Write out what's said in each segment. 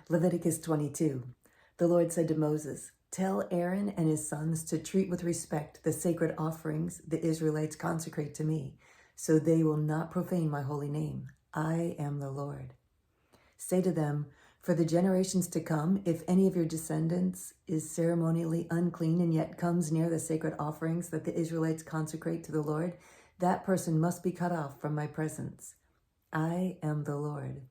Leviticus 22. The Lord said to Moses, "Tell Aaron and his sons to treat with respect the sacred offerings the Israelites consecrate to me, so they will not profane my holy name. I am the Lord. Say to them, for the generations to come, if any of your descendants is ceremonially unclean and yet comes near the sacred offerings that the Israelites consecrate to the Lord, that person must be cut off from my presence. I am the Lord.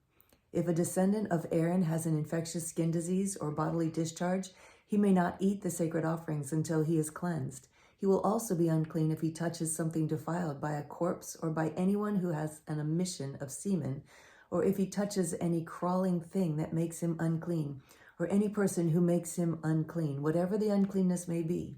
If a descendant of Aaron has an infectious skin disease or bodily discharge, he may not eat the sacred offerings until he is cleansed. He will also be unclean if he touches something defiled by a corpse or by anyone who has an emission of semen, or if he touches any crawling thing that makes him unclean, or any person who makes him unclean, whatever the uncleanness may be.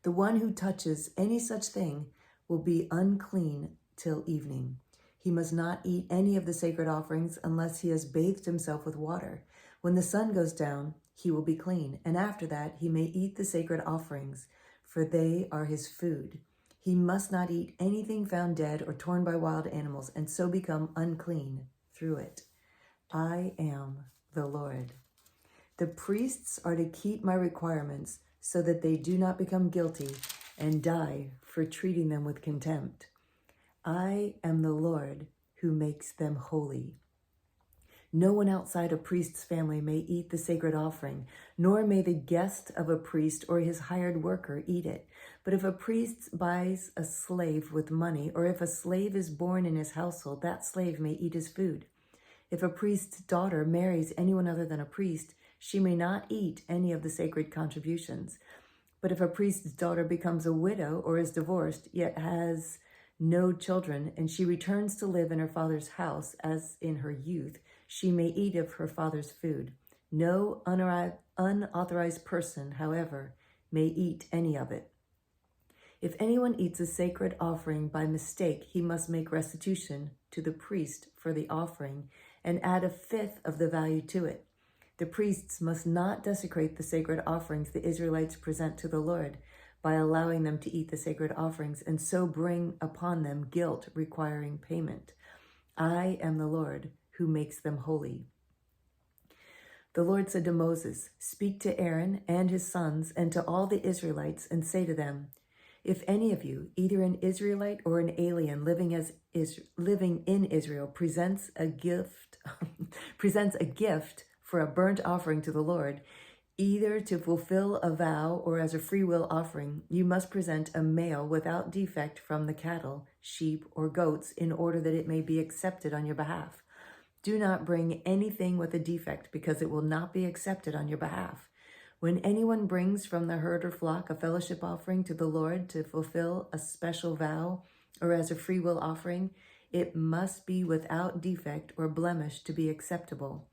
The one who touches any such thing will be unclean till evening. He must not eat any of the sacred offerings unless he has bathed himself with water. When the sun goes down, he will be clean, and after that he may eat the sacred offerings, for they are his food. He must not eat anything found dead or torn by wild animals, and so become unclean through it. I am the Lord. The priests are to keep my requirements so that they do not become guilty and die for treating them with contempt. I am the Lord who makes them holy. No one outside a priest's family may eat the sacred offering, nor may the guest of a priest or his hired worker eat it. But if a priest buys a slave with money, or if a slave is born in his household, that slave may eat his food. If a priest's daughter marries anyone other than a priest, she may not eat any of the sacred contributions. But if a priest's daughter becomes a widow or is divorced, yet has no children, and she returns to live in her father's house as in her youth, she may eat of her father's food. No unauthorized person, however, may eat any of it. If anyone eats a sacred offering by mistake, he must make restitution to the priest for the offering and add a fifth of the value to it. The priests must not desecrate the sacred offerings the Israelites present to the Lord by allowing them to eat the sacred offerings and so bring upon them guilt requiring payment. I am the Lord who makes them holy. The Lord said to Moses, "Speak to Aaron and his sons and to all the Israelites and say to them, if any of you, either an Israelite or an alien living in Israel, presents a gift for a burnt offering to the Lord, either to fulfill a vow or as a free will offering, you must present a male without defect from the cattle, sheep, or goats in order that it may be accepted on your behalf. Do not bring anything with a defect, because it will not be accepted on your behalf. When anyone brings from the herd or flock a fellowship offering to the Lord to fulfill a special vow or as a free will offering, it must be without defect or blemish to be acceptable.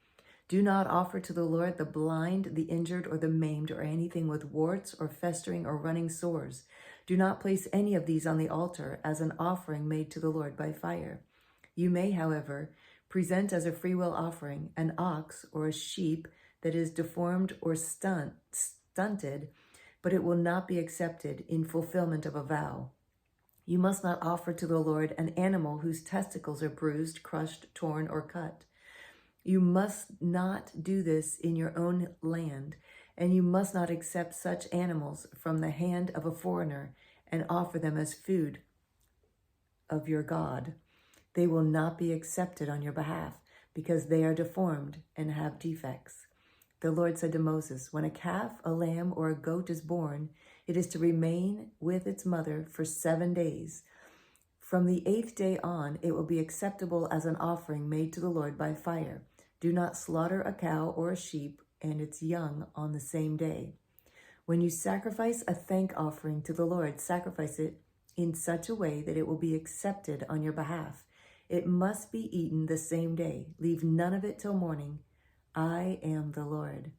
Do not offer to the Lord the blind, the injured, or the maimed, or anything with warts or festering or running sores. Do not place any of these on the altar as an offering made to the Lord by fire. You may, however, present as a freewill offering an ox or a sheep that is deformed or stunted, but it will not be accepted in fulfillment of a vow. You must not offer to the Lord an animal whose testicles are bruised, crushed, torn, or cut. You must not do this in your own land, and you must not accept such animals from the hand of a foreigner and offer them as food of your God. They will not be accepted on your behalf, because they are deformed and have defects. The Lord said to Moses, when a calf, a lamb, or a goat is born, it is to remain with its mother for 7 days. From the 8th day on, it will be acceptable as an offering made to the Lord by fire. Do not slaughter a cow or a sheep and its young on the same day. When you sacrifice a thank offering to the Lord, sacrifice it in such a way that it will be accepted on your behalf. It must be eaten the same day. Leave none of it till morning. I am the Lord.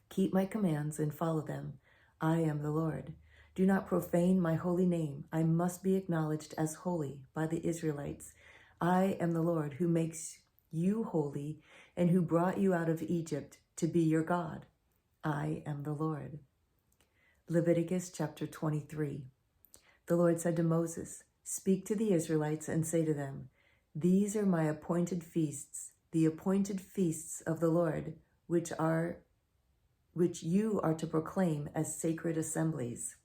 Keep my commands and follow them. I am the Lord. Do not profane my holy name. I must be acknowledged as holy by the Israelites. I am the Lord who makes you holy and who brought you out of Egypt to be your God. I am the Lord. Leviticus chapter 23. The Lord said to Moses, "Speak to the Israelites and say to them, these are my appointed feasts the appointed feasts of the Lord, which you are to proclaim as sacred assemblies.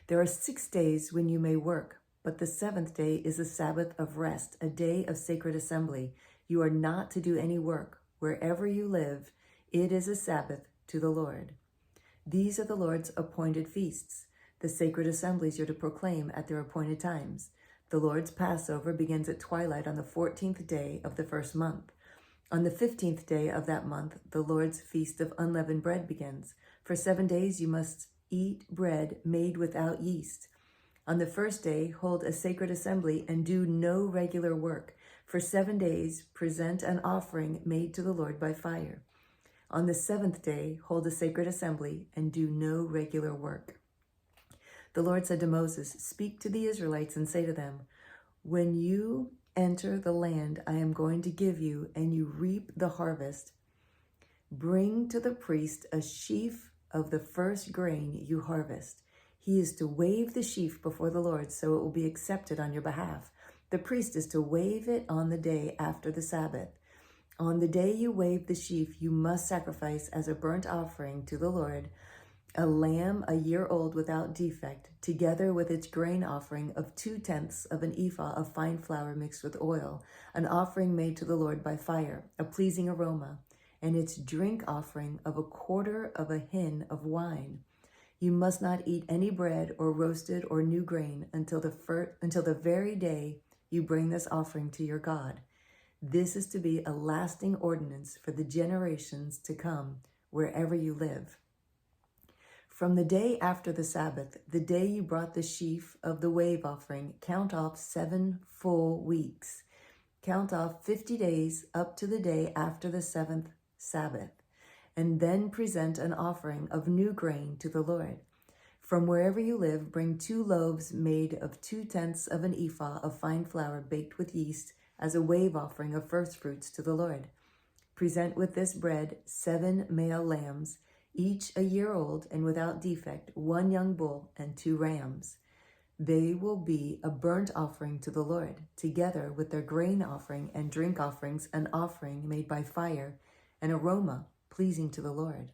There are 6 days when you may work, but the 7th day is a Sabbath of rest, a day of sacred assembly. You are not to do any work. Wherever you live, it is a Sabbath to the Lord. These are the Lord's appointed feasts, the sacred assemblies you're to proclaim at their appointed times. The Lord's Passover begins at twilight on the 14th day of the first month. On the 15th day of that month, the Lord's Feast of Unleavened Bread begins. For 7 days you must eat bread made without yeast. On the first day, hold a sacred assembly and do no regular work. For 7 days, present an offering made to the Lord by fire. On the 7th day, hold a sacred assembly and do no regular work. The Lord said to Moses, "Speak to the Israelites and say to them, when you enter the land I am going to give you and you reap the harvest, bring to the priest a sheaf of the first grain you harvest. He is to wave the sheaf before the Lord so it will be accepted on your behalf. The priest is to wave it on the day after the Sabbath. On the day you wave the sheaf, you must sacrifice as a burnt offering to the Lord a lamb a year old without defect, together with its grain offering of 2/10 of an ephah of fine flour mixed with oil, an offering made to the Lord by fire, a pleasing aroma, and its drink offering of 1/4 of a hin of wine. You must not eat any bread or roasted or new grain until the very day you bring this offering to your God. This is to be a lasting ordinance for the generations to come wherever you live. From the day after the Sabbath, the day you brought the sheaf of the wave offering, count off 7 full weeks. Count off 50 days up to the day after the 7th Sabbath, and then present an offering of new grain to the Lord. From wherever you live, bring 2 loaves made of 2/10 of an ephah of fine flour baked with yeast as a wave offering of first fruits to the Lord. Present with this bread 7 male lambs, each a year old and without defect, 1 young bull and 2 rams. They will be a burnt offering to the Lord, together with their grain offering and drink offerings, an offering made by fire, an aroma pleasing to the Lord.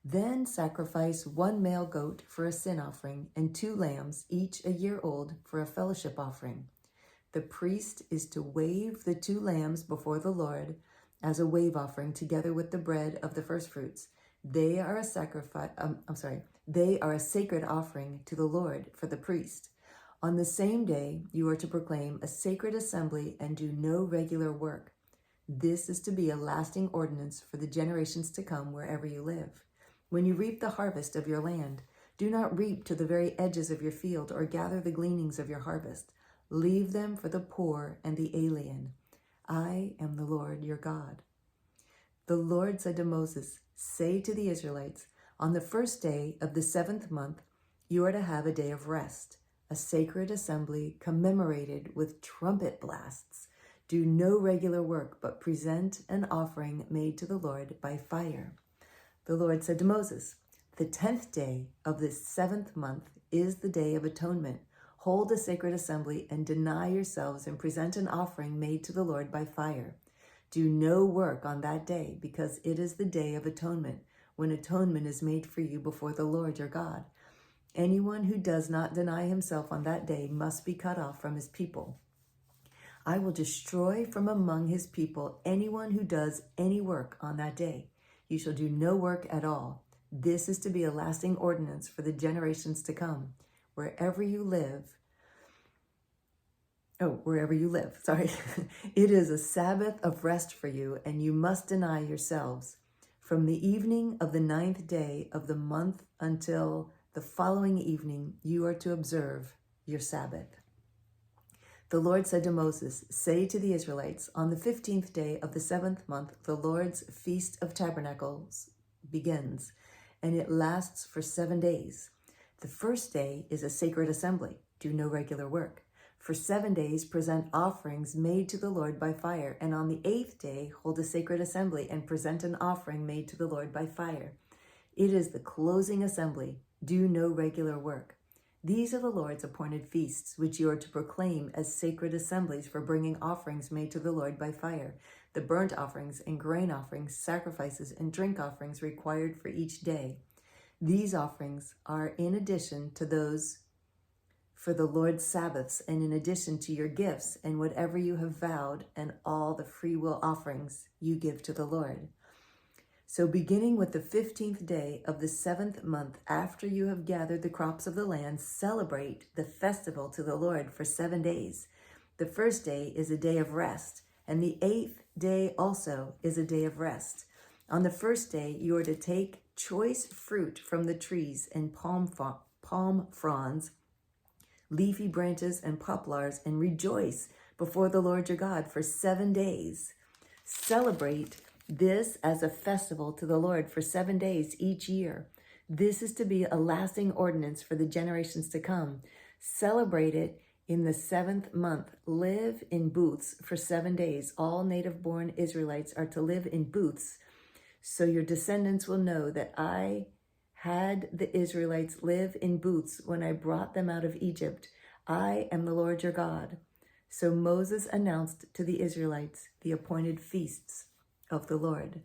Then sacrifice 1 male goat for a sin offering and 2 lambs, each a year old, for a fellowship offering. The priest is to wave the 2 lambs before the Lord as a wave offering, together with the bread of the first fruits. They are a sacred offering to the Lord for the priest. On the same day, you are to proclaim a sacred assembly and do no regular work. This is to be a lasting ordinance for the generations to come wherever you live. When you reap the harvest of your land, do not reap to the very edges of your field or gather the gleanings of your harvest. Leave them for the poor and the alien. I am the Lord your God. The Lord said to Moses, "Say to the Israelites, on the first day of the 7th month, you are to have a day of rest, a sacred assembly commemorated with trumpet blasts. Do no regular work, but present an offering made to the Lord by fire." The Lord said to Moses, "The 10th day of the 7th month is the Day of Atonement. Hold a sacred assembly and deny yourselves and present an offering made to the Lord by fire. Do no work on that day, because it is the Day of Atonement, when atonement is made for you before the Lord your God. Anyone who does not deny himself on that day must be cut off from his people. I will destroy from among his people anyone who does any work on that day. You shall do no work at all. This is to be a lasting ordinance for the generations to come. Wherever you live, it is a Sabbath of rest for you, and you must deny yourselves. From the evening of the 9th day of the month until the following evening, you are to observe your Sabbath." The Lord said to Moses, "Say to the Israelites, on the 15th day of the 7th month, the Lord's Feast of Tabernacles begins, and it lasts for 7 days. The first day is a sacred assembly. Do no regular work. For 7 days, present offerings made to the Lord by fire, and on the 8th day, hold a sacred assembly and present an offering made to the Lord by fire. It is the closing assembly. Do no regular work. These are the Lord's appointed feasts, which you are to proclaim as sacred assemblies for bringing offerings made to the Lord by fire, the burnt offerings and grain offerings, sacrifices and drink offerings required for each day. These offerings are in addition to those for the Lord's Sabbaths, and in addition to your gifts and whatever you have vowed, and all the free will offerings you give to the Lord. So beginning with the 15th day of the 7th month, after you have gathered the crops of the land, celebrate the festival to the Lord for 7 days. The first day is a day of rest, and the 8th day also is a day of rest. On the first day, you are to take choice fruit from the trees and palm fronds, leafy branches and poplars, and rejoice before the Lord your God for 7 days. Celebrate this as a festival to the Lord for 7 days each year. This is to be a lasting ordinance for the generations to come. Celebrate it in the 7th month. Live in booths for 7 days. All native-born Israelites are to live in booths, so your descendants will know that I had the Israelites live in booths when I brought them out of Egypt. I am the Lord your God. So Moses announced to the Israelites the appointed feasts of the Lord.